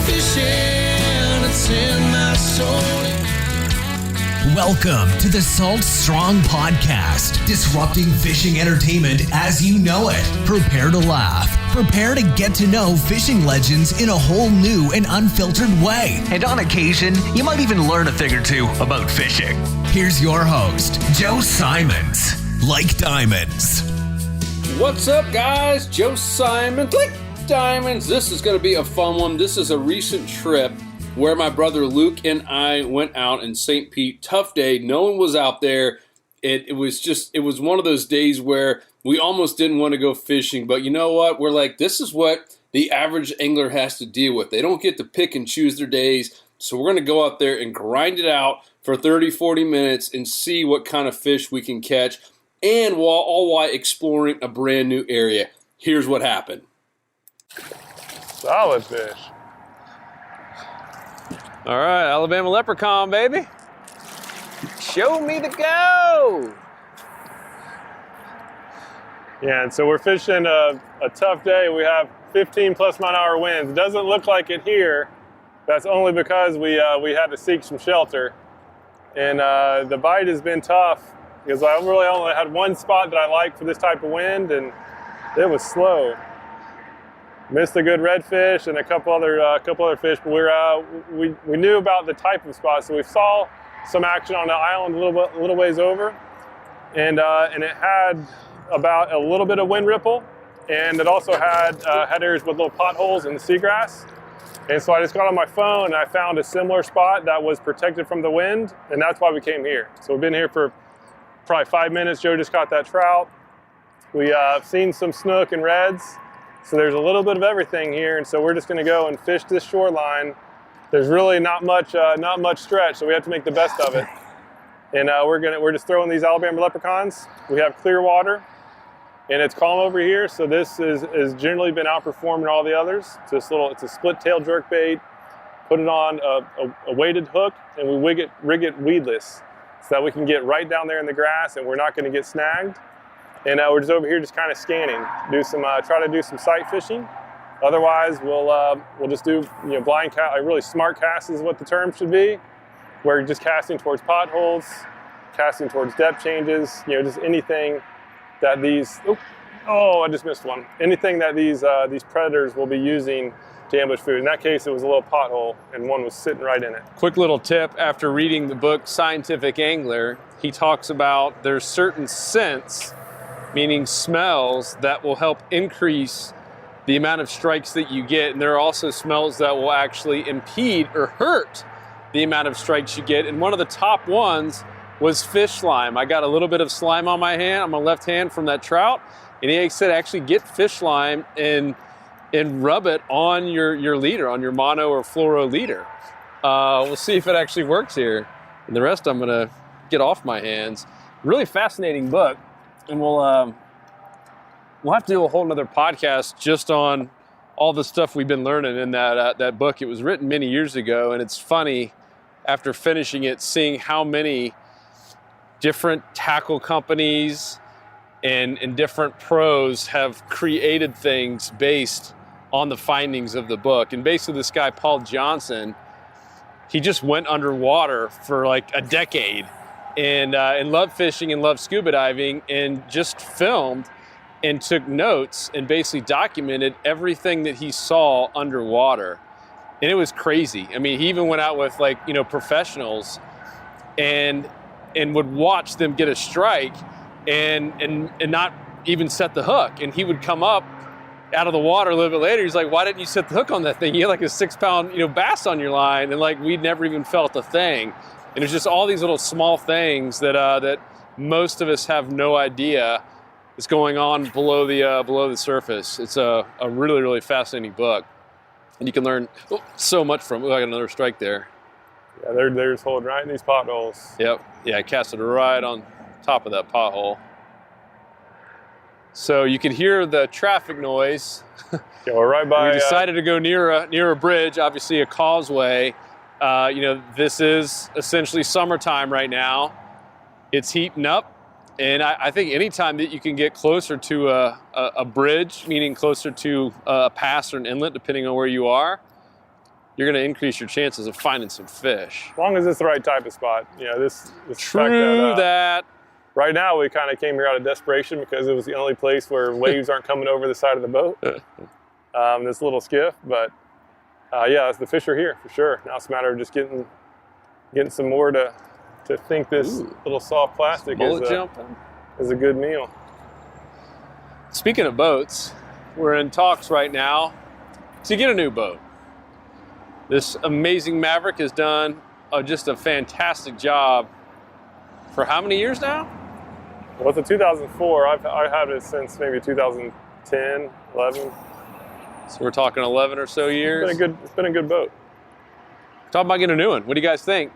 fishing, it's in my soul. Welcome to the Salt Strong Podcast, disrupting fishing entertainment as you know it. Prepare to laugh. Prepare to get to know fishing legends in a whole new and unfiltered way. And on occasion, you might even learn a thing or two about fishing. Here's your host, Joe Simons. Like diamonds. What's up, guys? Joe Simons, like diamonds. This is going to be a fun one. This is a recent trip where my brother Luke and I went out in St. Pete. Tough day. No one was out there. It was one of those days where we almost didn't want to go fishing. But you know what? We're like, this is what the average angler has to deal with. They don't get to pick and choose their days. So we're going to go out there and grind it out for 30, 40 minutes and see what kind of fish we can catch. And all while exploring a brand new area. Here's what happened. Solid fish. All right, Alabama leprechaun, baby. Show me the go. Yeah, and so we're fishing a tough day. We have 15 plus mile an hour winds. It doesn't look like it here. That's only because we had to seek some shelter. And the bite has been tough because I really only had one spot that I like for this type of wind, and it was slow. Missed a good redfish and a couple other fish, but we knew about the type of spot, so we saw some action on the island a little ways over, and it had about a little bit of wind ripple, and it also had areas with little potholes in the seagrass. And so I just got on my phone and I found a similar spot that was protected from the wind, and that's why we came here. So we've been here for probably 5 minutes. Joe just caught that trout. We seen some snook and reds. So there's a little bit of everything here, and so we're just going to go and fish this shoreline. There's really not much stretch, so we have to make the best of it. And we're just throwing these Alabama leprechauns. We have clear water, and it's calm over here, so this has generally been outperforming all the others. It's a split tail jerk bait. Put it on a weighted hook, and we rig it weedless, so that we can get right down there in the grass, and we're not going to get snagged. And we're just over here just kind of scanning, try to do some sight fishing. Otherwise, we'll just do blind cast, like really smart casts is what the term should be, where you're just casting towards potholes, casting towards depth changes, just anything that these, I just missed one. Anything that these predators will be using to ambush food. In that case, it was a little pothole, and one was sitting right in it. Quick little tip, after reading the book Scientific Angler, he talks about there's certain scents, meaning smells, that will help increase the amount of strikes that you get. And there are also smells that will actually impede or hurt the amount of strikes you get. And one of the top ones was fish slime. I got a little bit of slime on my left hand from that trout. And he said actually get fish slime and rub it on your leader, on your mono or fluoro leader. We'll see if it actually works here. And the rest I'm gonna get off my hands. Really fascinating book. And we'll have to do a whole nother podcast just on all the stuff we've been learning in that book. It was written many years ago, and it's funny after finishing it, seeing how many different tackle companies and different pros have created things based on the findings of the book. And basically this guy, Paul Johnson, he just went underwater for like a decade and loved fishing and loved scuba diving, and just filmed and took notes and basically documented everything that he saw underwater. And it was crazy. I mean, he even went out with professionals and would watch them get a strike and not even set the hook. And he would come up out of the water a little bit later. He's like, why didn't you set the hook on that thing? You had like a 6-pound bass on your line, and like we'd never even felt a thing. And it's just all these little small things that most of us have no idea is going on below the surface. It's a really, really fascinating book, and you can learn so much from it. I got another strike there. Yeah, they're just holding right in these potholes. Yep. Yeah, I cast it right on top of that pothole. So you can hear the traffic noise. Yeah, we're right by. We decided to go near a bridge, obviously a causeway. This is essentially summertime right now. It's heating up, and I think anytime that you can get closer to a bridge, meaning closer to a pass or an inlet, depending on where you are, you're going to increase your chances of finding some fish. As long as it's the right type of spot. You know, this True that. Right now, we kind of came here out of desperation because it was the only place where waves aren't coming over the side of the boat. This little skiff, but yeah, the fish are here for sure. Now it's a matter of just getting some more to think this little soft plastic is a good meal. Speaking of boats, we're in talks right now to get a new boat. This amazing Maverick has done just a fantastic job for how many years now? Well, it's a 2004. I've had it since maybe 2010, 11. So we're talking 11 or so years. It's been a good boat. Talking about getting a new one. What do you guys think?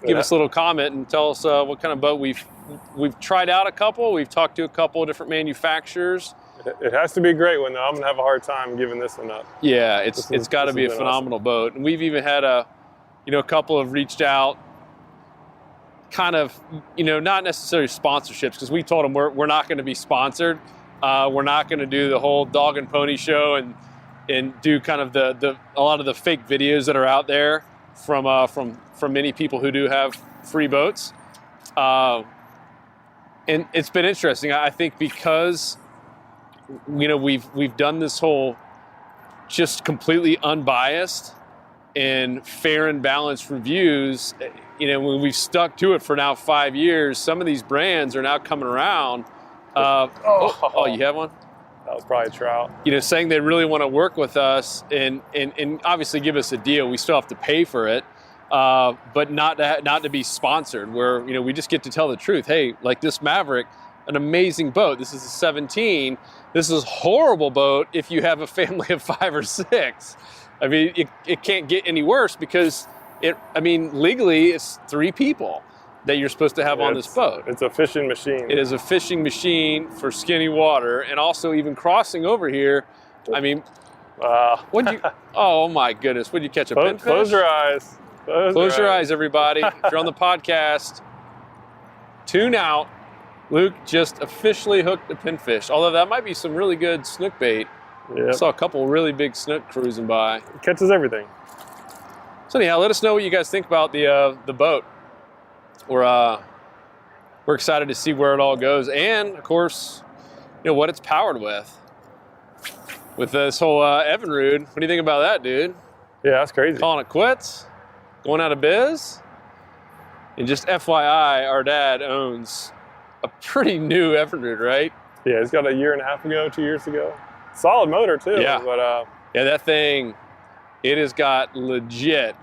Give us a little comment and tell us what kind of boat we've tried out a couple. We've talked to a couple of different manufacturers. It has to be a great one, though. I'm gonna have a hard time giving this one up. Yeah, it's got to be a phenomenal boat. And we've even had a couple have reached out, kind of, not necessarily sponsorships, because we told them we're not going to be sponsored. We're not going to do the whole dog and pony show and do kind of a lot of the fake videos that are out there from many people who do have free boats. And it's been interesting. I think because we've done this whole just completely unbiased and fair and balanced reviews. When we've stuck to it for now 5 years, some of these brands are now coming around. Oh, you have one? That was probably a trout. Saying they really want to work with us and obviously give us a deal. We still have to pay for it, but not to be sponsored. Where we just get to tell the truth. Hey, like this Maverick, an amazing boat. This is a 17. This is a horrible boat if you have a family of 5 or 6. I mean, it can't get any worse because legally it's 3 people that you're supposed to have on this boat. It's a fishing machine. It is a fishing machine for skinny water, and also even crossing over here. I mean, what'd you? Oh my goodness! Would you catch a pinfish? Close your eyes. Close your eyes, everybody. If you're on the podcast, tune out. Luke just officially hooked a pinfish. Although that might be some really good snook bait. Yep. I saw a couple really big snook cruising by. It catches everything. So anyhow, let us know what you guys think about the boat. We're excited to see where it all goes, and of course, what it's powered with. With this whole Evinrude, what do you think about that, dude? Yeah, that's crazy. Calling it quits, going out of biz. And just FYI, our dad owns a pretty new Evinrude, right? Yeah, he's got a 1.5 years ago, 2 years ago. Solid motor too. Yeah, but that thing, it has got legit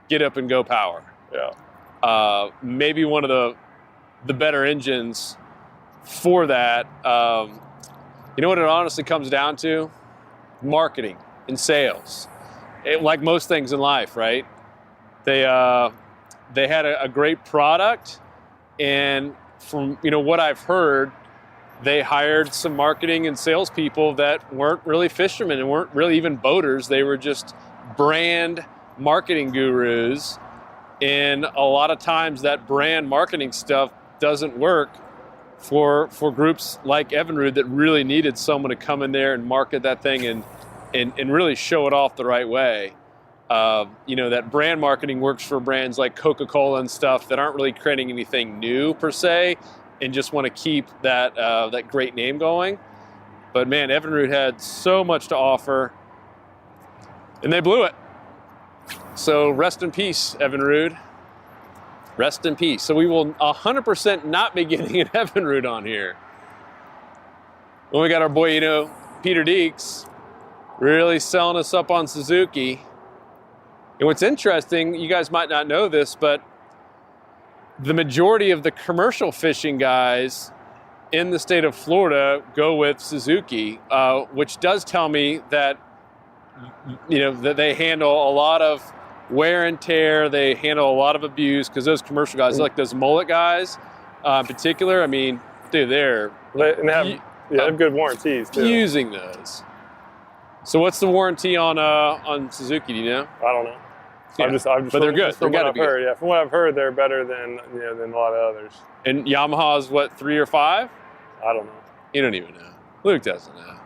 get up and go power. Yeah. Maybe one of the better engines for that. You know what it honestly comes down to? Marketing and sales. Like most things in life, right? They had a great product, and from what I've heard, they hired some marketing and salespeople that weren't really fishermen and weren't really even boaters. They were just brand marketing gurus. And a lot of times that brand marketing stuff doesn't work for groups like Evinrude that really needed someone to come in there and market that thing and really show it off the right way. That brand marketing works for brands like Coca-Cola and stuff that aren't really creating anything new per se and just want to keep that great name going. But man, Evinrude had so much to offer and they blew it. So rest in peace, Evinrude. Rest in peace. So we will 100% not be getting an Evinrude on here. When we got our boy, Peter Deeks, really selling us up on Suzuki. And what's interesting, you guys might not know this, but the majority of the commercial fishing guys in the state of Florida go with Suzuki, which does tell me that that they handle a lot of wear and tear. They handle a lot of abuse because those commercial guys, like those mullet guys in particular, I mean, dude, they have good warranties too. Using those. So what's the warranty on Suzuki? Do you know? I don't know. Yeah. But they're good. From what I've heard, yeah. From what I've heard, they're better than a lot of others. And Yamaha's what, 3 or 5? I don't know. You don't even know. Luke doesn't know.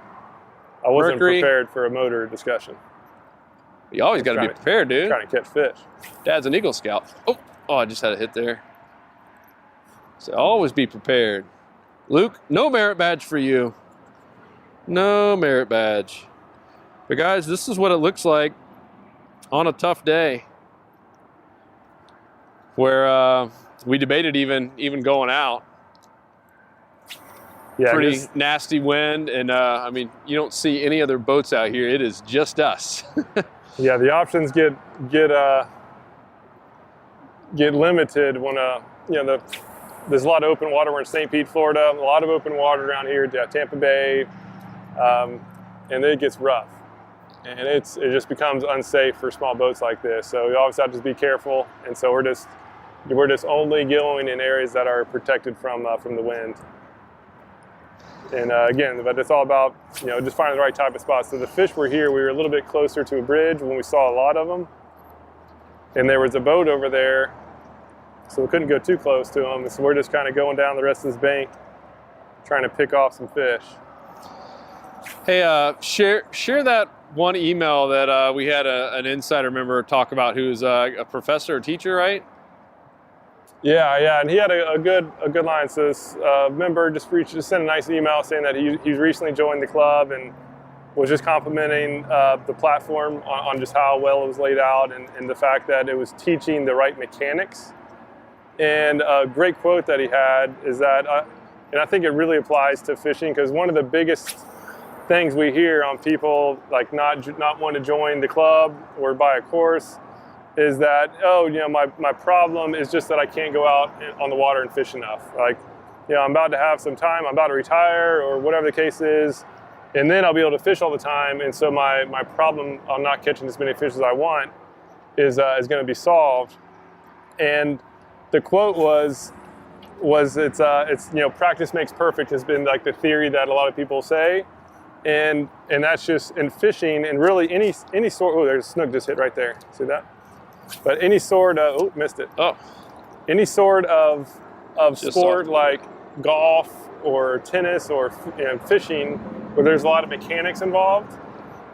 I wasn't prepared for a motor discussion. You always got to be prepared, dude. Trying to catch fish. Dad's an Eagle Scout. Oh, I just had a hit there. So always be prepared. Luke, no merit badge for you. No merit badge. But guys, this is what it looks like on a tough day where we debated even going out. Yeah, pretty nasty wind, and I mean, you don't see any other boats out here. It is just us. Yeah, the options get limited when there's a lot of open water. We're in St. Pete, Florida. A lot of open water around here. Tampa Bay, and it gets rough, and it just becomes unsafe for small boats like this. So you always have to be careful. And so we're just only going in areas that are protected from the wind. And again, but it's all about just finding the right type of spot. So the fish were here. We were a little bit closer to a bridge when we saw a lot of them, and there was a boat over there, so we couldn't go too close to them. So we're just kind of going down the rest of this bank, trying to pick off some fish. Hey, share that one email that we had an insider member talk about who's a professor or teacher, right? Yeah, and he had a good line. So this member just sent a nice email saying that he's recently joined the club and was just complimenting the platform on just how well it was laid out and the fact that it was teaching the right mechanics. And a great quote that he had is that, and I think it really applies to fishing, because one of the biggest things we hear on people like not wanting to join the club or buy a course is that, my problem is just that I can't go out on the water and fish enough. Like, I'm about to have some time, I'm about to retire, or whatever the case is, and then I'll be able to fish all the time. And so my problem on not catching as many fish as I want is going to be solved. And the quote was it's practice makes perfect has been like the theory that a lot of people say, and that's just in fishing and really any sort. Oh, there's a snook just hit right there. See that? But any sort of, missed it. Any sort of sport like golf or tennis or fishing where there's a lot of mechanics involved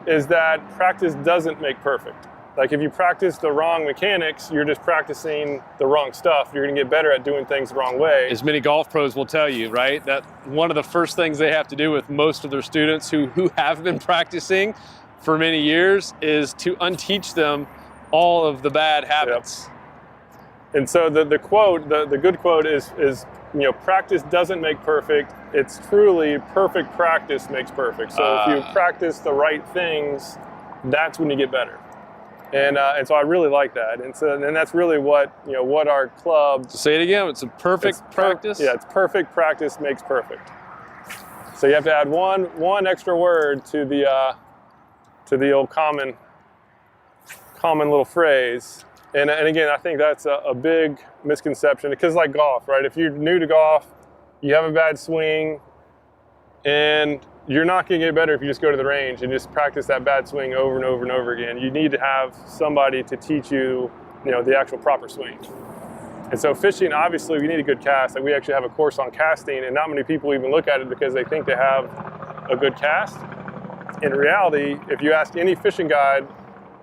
is that practice doesn't make perfect. Like if you practice the wrong mechanics, you're just practicing the wrong stuff. You're going to get better at doing things the wrong way. As many golf pros will tell you, right? That one of the first things they have to do with most of their students who have been practicing for many years is to unteach them all of the bad habits. Yep. And so the quote, the good quote is practice doesn't make perfect. It's truly perfect practice makes perfect. So if you practice the right things, that's when you get better. And so I really like that. And that's really what our club. Say it again. It's a perfect practice. It's perfect practice makes perfect. So you have to add one extra word to the old common little phrase. And again, I think that's a big misconception, because like golf, right? If you're new to golf, you have a bad swing, and you're not going to get better if you just go to the range and just practice that bad swing over and over and over again. You need to have somebody to teach you, the actual proper swing. And so fishing, obviously, we need a good cast. Like we actually have a course on casting, and not many people even look at it because they think they have a good cast. In reality, if you ask any fishing guide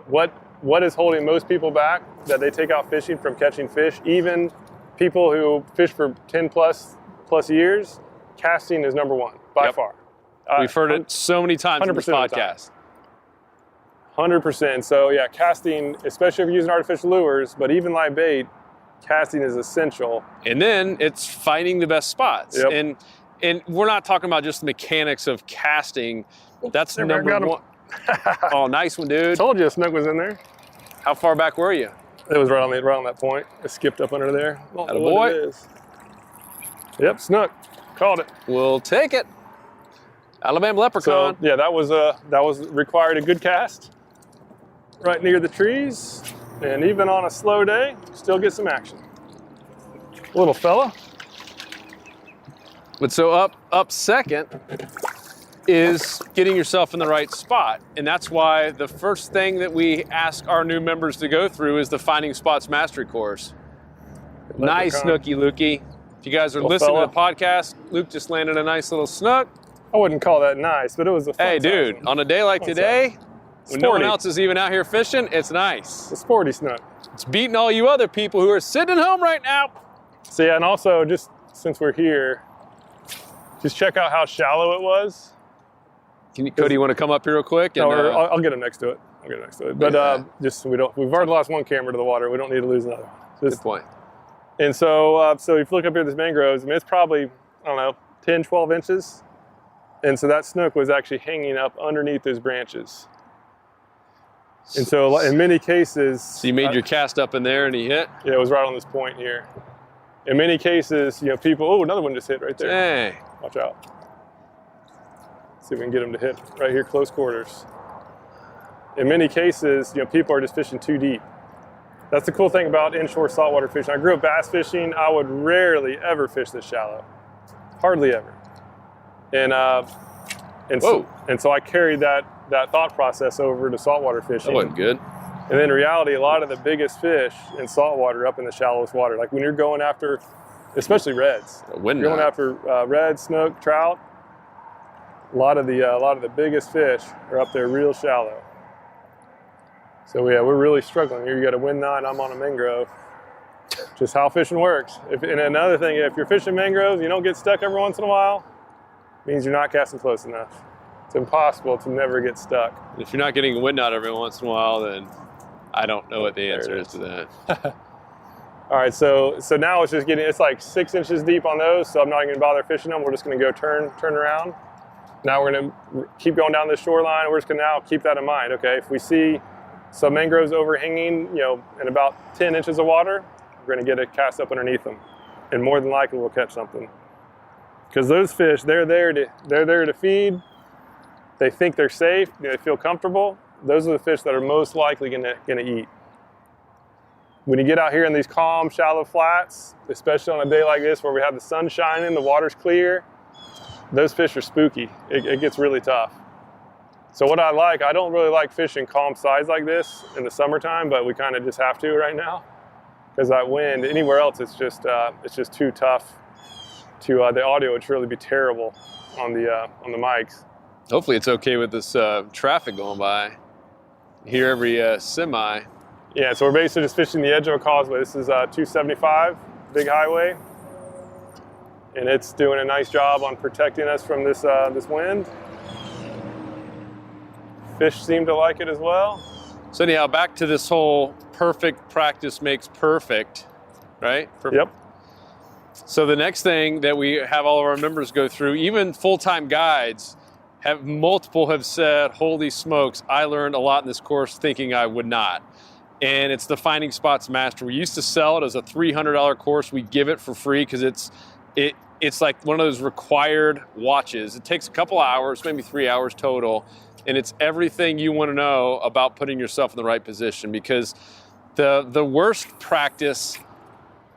what is holding most people back that they take out fishing from catching fish, even people who fish for 10 plus years, casting is number one by far. We've heard it so many times in this podcast. 100%. So yeah, casting, especially if you're using artificial lures, but even live bait, casting is essential. And then it's finding the best spots. Yep. And we're not talking about just the mechanics of casting. That's number one. Oh, nice one, dude. Told you a snook was in there. How far back were you? It was right on that point. It skipped up under there. Attaboy. It is. Yep, snook. Called it. We'll take it. Alabama leprechaun. So yeah, that was required a good cast right near the trees, and even on a slow day, still get some action. Little fella. But so up second is getting yourself in the right spot. And that's why the first thing that we ask our new members to go through is the Finding Spots Mastery course. Nice snooky, Lukey. If you guys are listening to the podcast, Luke just landed a nice little snook. I wouldn't call that nice, but it was a fun Hey, dude, one. on a day like today, When no one else is even out here fishing, it's nice. It's a sporty snook. It's beating all you other people who are sitting at home right now. So yeah, and also just since we're here, just check out how shallow it was. Cody, you want to come up here real quick? And, I'll get him next to it. But just so we've already lost one camera to the water. We don't need to lose another. Good point. And so, if you look up here at this mangroves, I mean, it's probably, I don't know, 10, 12 inches. And so that snook was actually hanging up underneath those branches. And so in many cases... So you made your cast up in there and he hit? Yeah, it was right on this point here. In many cases, people... Oh, another one just hit right there. Hey. Watch out. See if we can get him to hit right here, close quarters. In many cases, people are just fishing too deep. That's the cool thing about inshore saltwater fishing. I grew up bass fishing. I would rarely ever fish this shallow. Hardly ever. And so I carried that thought process over to saltwater fishing. That wasn't good. And in reality, a lot of the biggest fish in saltwater up in the shallowest water, like when you're going after, especially reds, going after red, snook, trout, a lot of the biggest fish are up there real shallow. So yeah, we're really struggling here. You got a wind 9, I'm on a mangrove. Just how fishing works. And another thing, if you're fishing mangroves, you don't get stuck every once in a while, it means you're not casting close enough. It's impossible to never get stuck. If you're not getting a wind out every once in a while, then I don't know what the answer is to that. All right, so now it's like 6 inches deep on those, so I'm not even gonna bother fishing them. We're just gonna go turn around. Now we're gonna keep going down this shoreline. We're just gonna now keep that in mind, okay? If we see some mangroves overhanging, in about 10 inches of water, we're gonna get a cast up underneath them. And more than likely we'll catch something. Because those fish, they're there to feed. They think they're safe, they feel comfortable. Those are the fish that are most likely gonna eat. When you get out here in these calm, shallow flats, especially on a day like this where we have the sun shining, the water's clear, those fish are spooky. It gets really tough. So what I don't really like fishing calm sides like this in the summertime, but we kind of just have to right now because that wind. Anywhere else, it's just too tough. The audio would really be terrible on the mics. Hopefully, it's okay with this traffic going by. You hear every semi. Yeah, so we're basically just fishing the edge of a causeway. This is 275, big highway, and it's doing a nice job on protecting us from this wind. Fish seem to like it as well. So anyhow, back to this whole perfect practice makes perfect, right? Perfect. Yep. So the next thing that we have all of our members go through, even full-time guides, have said, holy smokes, I learned a lot in this course thinking I would not. And it's the Finding Spots Master. We used to sell it as a $300 course. We give it for free because it's like one of those required watches. It takes a couple hours, maybe 3 hours total, and it's everything you want to know about putting yourself in the right position, because the worst practice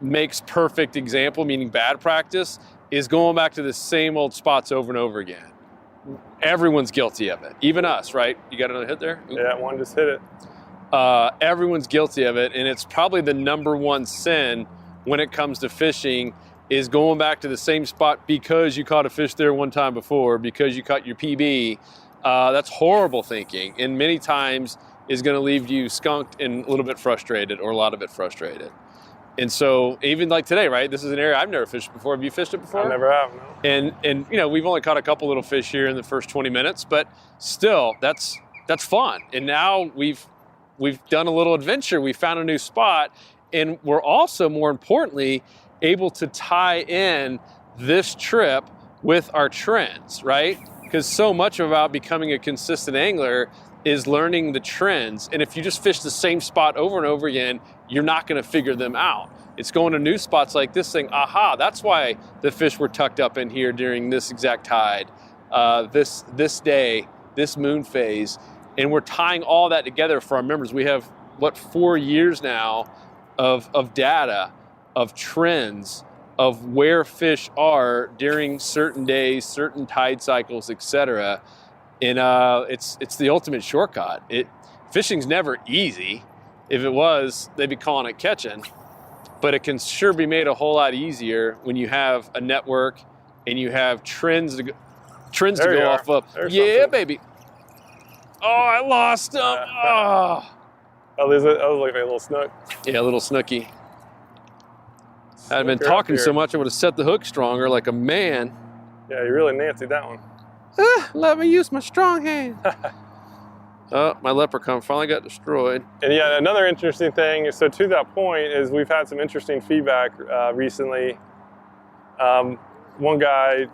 makes perfect example, meaning bad practice, is going back to the same old spots over and over again. Everyone's guilty of it, even us, right? You got another hit there? Ooh. Yeah, one just hit it. Everyone's guilty of it, and it's probably the number one sin when it comes to fishing is going back to the same spot because you caught a fish there one time before, because you caught your PB. That's horrible thinking, and many times is going to leave you skunked and a little bit frustrated, or a lot of it frustrated. And so even like today, right? This is an area I've never fished before. Have you fished it before? I never have, no. And we've only caught a couple little fish here in the first 20 minutes, but still, that's fun. And now we've done a little adventure. We found a new spot, and we're also, more importantly, able to tie in this trip with our trends, right? Because so much about becoming a consistent angler is learning the trends. And if you just fish the same spot over and over again, you're not going to figure them out. It's going to new spots like this saying, aha, that's why the fish were tucked up in here during this exact tide, this day, this moon phase. And we're tying all that together for our members. We have, 4 years now of data, of trends, of where fish are during certain days, certain tide cycles, etc. And it's the ultimate shortcut. Fishing's never easy. If it was, they'd be calling it catching. But it can sure be made a whole lot easier when you have a network and you have trends to go off of. There's yeah, something. baby. Oh, I lost him. Oh. Oh, that was like a little snook. Yeah, a little snooky. I'd been Snooker up talking here. so much, I would have set the hook stronger like a man. Yeah, you really Nancy'd that one. Let me use my strong hand. Oh, my leprechaun finally got destroyed. And yeah, another interesting thing, so to that point, is we've had some interesting feedback recently. One guy,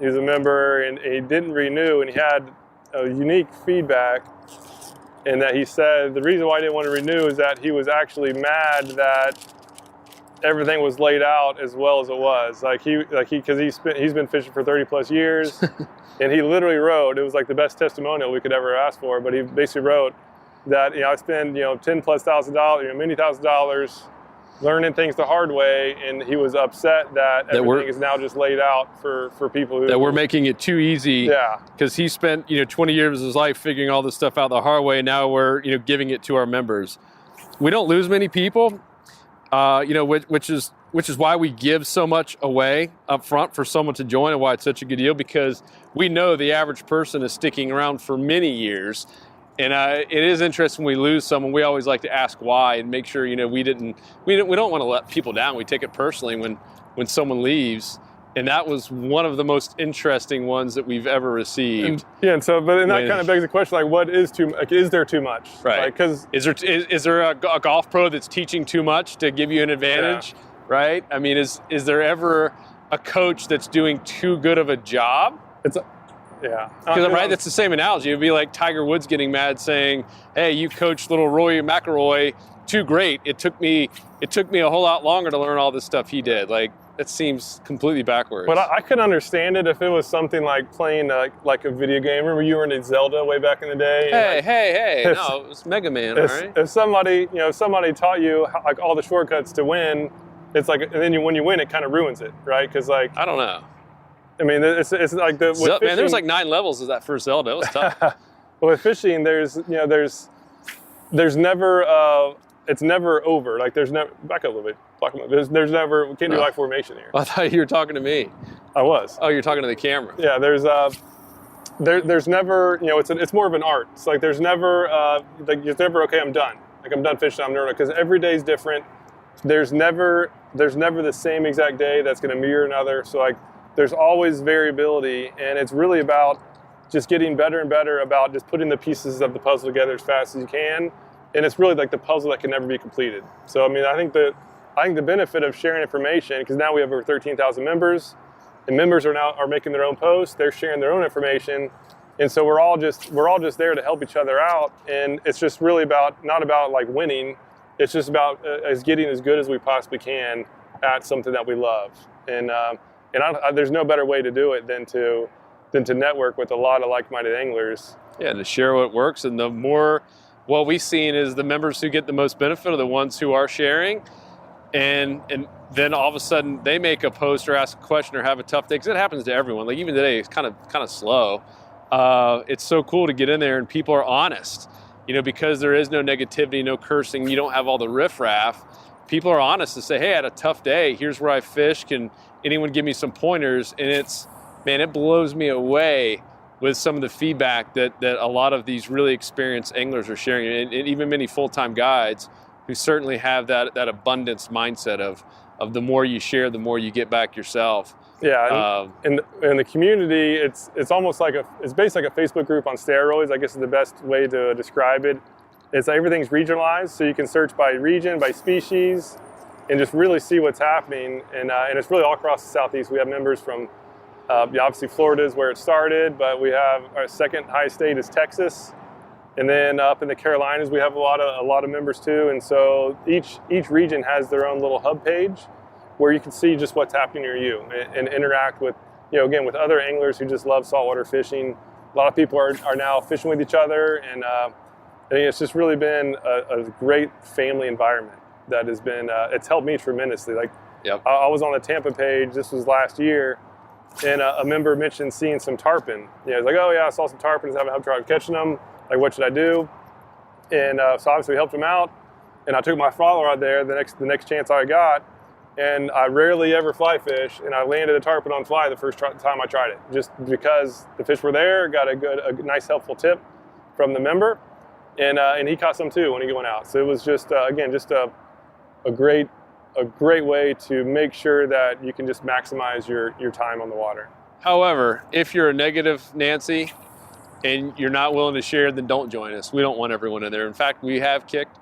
he was a member and he didn't renew, and he had a unique feedback in that he said the reason why he didn't want to renew is that he was actually mad that everything was laid out as well as it was. Because he's been fishing for 30 plus years. And he literally wrote, it was like the best testimonial we could ever ask for, but he basically wrote that, I spend, $10,000+, many $1,000s learning things the hard way, and he was upset that everything is now just laid out for people who... That we're making it too easy. Yeah. Because he spent, 20 years of his life figuring all this stuff out the hard way, and now we're, giving it to our members. We don't lose many people, which is why we give so much away up front for someone to join, and why it's such a good deal, because we know the average person is sticking around for many years. And it is interesting when we lose someone. We always like to ask why and make sure we don't want to let people down. We take it personally when someone leaves, and that was one of the most interesting ones that we've ever received. And that kind of begs the question: like, what is too? Like, is there too much? Right? Because is there a golf pro that's teaching too much to give you an advantage? Yeah. Right? I mean, is there ever a coach that's doing too good of a job? Yeah. Because right, that's the same analogy. It'd be like Tiger Woods getting mad saying, "Hey, you coached little Rory McIlroy too great. It took me a whole lot longer to learn all this stuff he did." Like, that seems completely backwards. But I could understand it if it was something like playing like a video game. Remember you were in Zelda way back in the day? Hey! No, it was Mega Man, all right? If somebody taught you like all the shortcuts to win, it's like, and then when you win, it kind of ruins it, right? Because I don't know. I mean, it's like the with fishing, man. There was like 9 levels of that first Zelda. It was tough. But with fishing, there's never it's never over. Like there's never back up a little bit. There's never, we can't do live formation here. I thought you were talking to me. I was. Oh, you're talking to the camera. Yeah, there's never, it's more of an art. It's like there's never okay, I'm done. Like I'm done fishing. I'm done, because every day is different. There's never the same exact day that's going to mirror another. So like there's always variability, and it's really about just getting better and better about just putting the pieces of the puzzle together as fast as you can. And it's really like the puzzle that can never be completed. So I mean, I think the benefit of sharing information, because now we have over 13,000 members, and members are making their own posts. They're sharing their own information, and so we're all just there to help each other out. And it's just really not about like winning. It's just about getting as good as we possibly can at something that we love. And there's no better way to do it than to network with a lot of like-minded anglers. Yeah, to share what works. And the more, what we've seen is the members who get the most benefit are the ones who are sharing. And then all of a sudden they make a post or ask a question or have a tough day, because it happens to everyone. Like even today, it's kind of slow. It's so cool to get in there and people are honest, because there is no negativity, no cursing. You don't have all the riffraff. People are honest to say, "Hey, I had a tough day. Here's where I fished. Can anyone give me some pointers?" And it blows me away with some of the feedback that a lot of these really experienced anglers are sharing, and even many full-time guides who certainly have that abundance mindset of the more you share, the more you get back yourself. Yeah, in the community, it's almost like it's basically like a Facebook group on steroids, I guess is the best way to describe it. It's everything's regionalized, so you can search by region, by species, and just really see what's happening. And it's really all across the Southeast. We have members from, obviously Florida is where it started, but we have our second highest state is Texas. And then up in the Carolinas, we have a lot of members too. And so each region has their own little hub page where you can see just what's happening near you and interact with, again, with other anglers who just love saltwater fishing. A lot of people are now fishing with each other, and I think it's just really been a great family environment that has been, it's helped me tremendously. Like, yep. I was on the Tampa page, this was last year, and a member mentioned seeing some tarpon. He's like, "Oh yeah, I saw some tarpon, I haven't helped try catching them. Like, what should I do?" And so obviously we helped him out, and I took my follower out there the next chance I got, and I rarely ever fly fish, and I landed a tarpon on fly the first time I tried it, just because the fish were there, got a nice helpful tip, from the member, and he caught some too when he went out. So it was just again just a great way to make sure that you can just maximize your time on the water. However, if you're a negative Nancy and you're not willing to share, then don't join us. We don't want everyone in there. In fact, we have kicked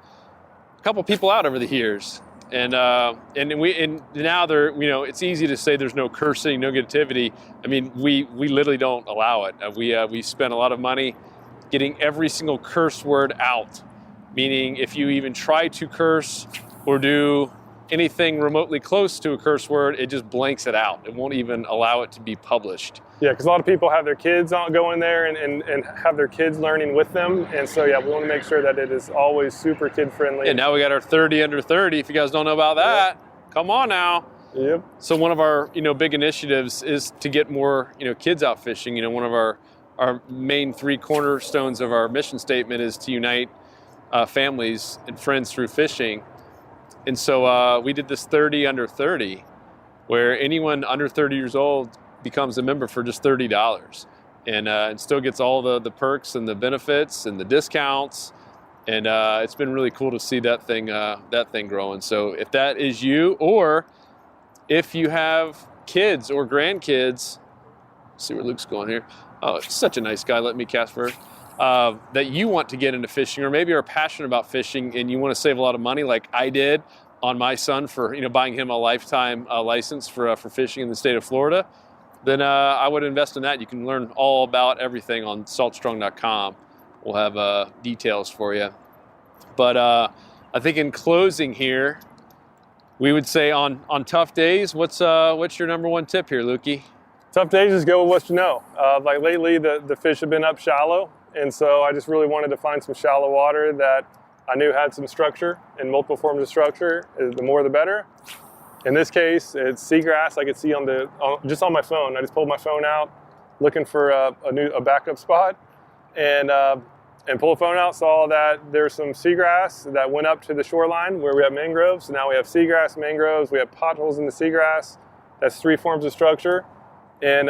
a couple people out over the years. And now they're, it's easy to say there's no cursing, no negativity. I mean, we literally don't allow it. We spend a lot of money getting every single curse word out. Meaning, if you even try to curse or do anything remotely close to a curse word, it just blanks it out. It won't even allow it to be published. Yeah, because a lot of people have their kids go in there and have their kids learning with them. And so, yeah, we want to make sure that it is always super kid-friendly. And now we got our 30 under 30. If you guys don't know about that, come on now. Yep. So one of our, big initiatives is to get more, kids out fishing. One of our main 3 cornerstones of our mission statement is to unite families and friends through fishing. And so we did this 30 under 30, where anyone under 30 years old becomes a member for just $30, and still gets all the perks and the benefits and the discounts. And it's been really cool to see that thing growing. So if that is you, or if you have kids or grandkids, let's see where Luke's going here. Oh, such a nice guy. Let me cast first. That you want to get into fishing, or maybe are passionate about fishing and you want to save a lot of money like I did on my son for buying him a lifetime license for fishing in the state of Florida, then I would invest in that. You can learn all about everything on saltstrong.com. We'll have details for you. But I think in closing here, we would say on tough days, what's your number one tip here, Lukey? Tough days, just go with what you know. Like lately, the fish have been up shallow. And so I just really wanted to find some shallow water that I knew had some structure and multiple forms of structure. The more the better. In this case, it's seagrass. I could see just on my phone. I just pulled my phone out, looking for a backup spot, and pulled the phone out. Saw that there's some seagrass that went up to the shoreline where we have mangroves. So now we have seagrass, mangroves. We have potholes in the seagrass. That's 3 forms of structure. And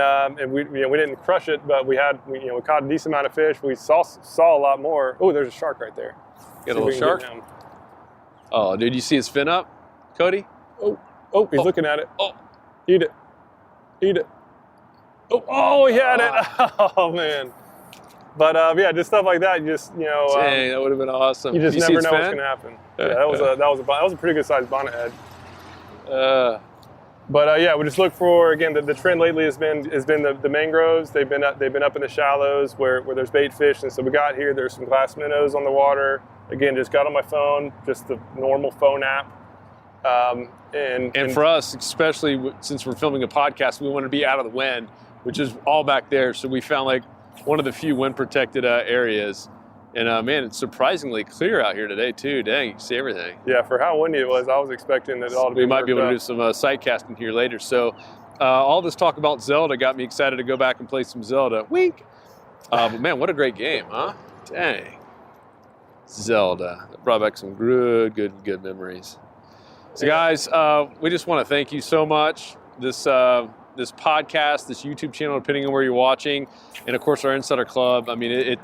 we didn't crush it, but we caught a decent amount of fish. We saw a lot more. Oh, there's a shark right there. Got a little shark? Oh, did you see his fin up, Cody? Oh, he's looking at it. Oh, eat it. Oh, he had it. Oh man. But yeah, just stuff like that. You just dang, that would have been awesome. You just never know what's gonna happen. Yeah, that was a pretty good sized bonnet head. But yeah, we just look for, again, the trend lately has been the mangroves. They've been up in the shallows where there's bait fish, and so we got here. There's some glass minnows on the water. Again, just got on my phone, just the normal phone app. And for us, especially since we're filming a podcast, we want to be out of the wind, which is all back there. So we found like one of the few wind protected areas. And man, it's surprisingly clear out here today too. Dang, you can see everything. Yeah, for how windy it was, I was expecting that it all to be. We might be able to do some sight casting here later. So all this talk about Zelda got me excited to go back and play some Zelda. Wink. But man, what a great game, huh? Dang. Zelda. That brought back some good memories. So guys, we just want to thank you so much. This podcast, this YouTube channel, depending on where you're watching, and of course our Insider Club. I mean,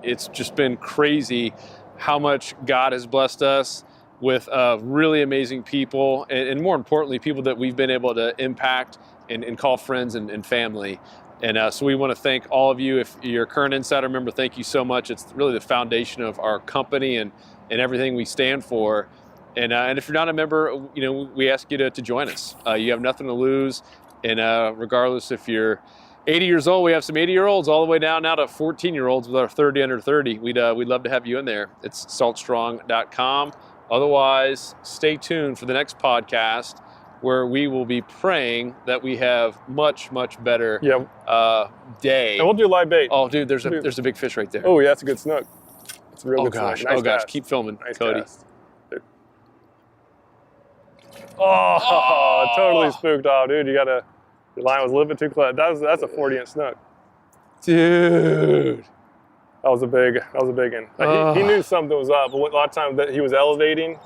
it's just been crazy how much God has blessed us with really amazing people, and more importantly, people that we've been able to impact and call friends and family. And so we want to thank all of you. If you're a current Insider member, thank you so much. It's really the foundation of our company and everything we stand for. And if you're not a member, we ask you to join us. You have nothing to lose. And regardless if you're 80 years old, we have some 80-year-olds all the way down now to 14-year-olds with our 30 under 30. We'd love to have you in there. It's saltstrong.com. Otherwise, stay tuned for the next podcast where we will be praying that we have much better day. And we'll do live bait. Oh, dude, there's a big fish right there. Oh, yeah, that's a good snook. It's a real good gosh. snook. Nice cast. Keep filming, nice Cody. Cast. Oh, totally spooked off, dude. Your line was a little bit too close. That's a 40-inch snook. Dude. That was a big one. He knew something was up, but a lot of times that he was elevating.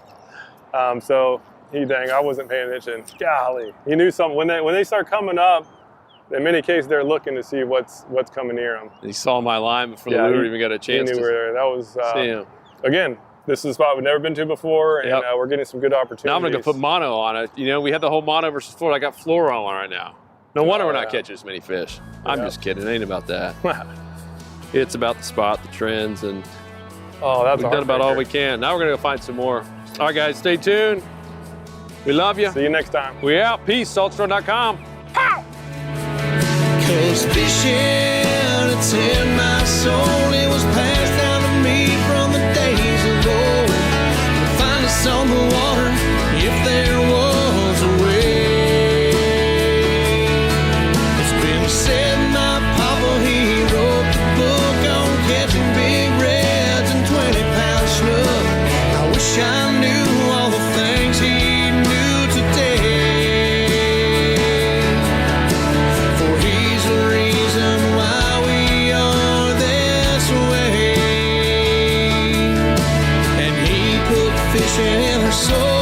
So I wasn't paying attention. Golly. He knew something. When they start coming up, in many cases, they're looking to see what's coming near them. He saw my line before the lure even got a chance he knew to we were there. That was, see him. Again, this is a spot we've never been to before, and we're getting some good opportunities. Now I'm going to go put mono on it. You know, we had the whole mono versus floor. I got floor on right now. No wonder we're not catching as many fish. I'm just kidding. It ain't about that. It's about the spot, the trends, and we've done about all we can. Now we're going to go find some more. All right, guys, stay tuned. We love you. See you next time. We out. Peace. Saltstore.com. Cause fishing, it's in my soul. It was passed down to me from the days of old. To find us on the water if there was a way. It's been said my papa, he wrote the book on catching big reds and 20-pound snook. I wish I knew all the things he knew today. For he's the reason why we are this way. And he put fishing in our soul.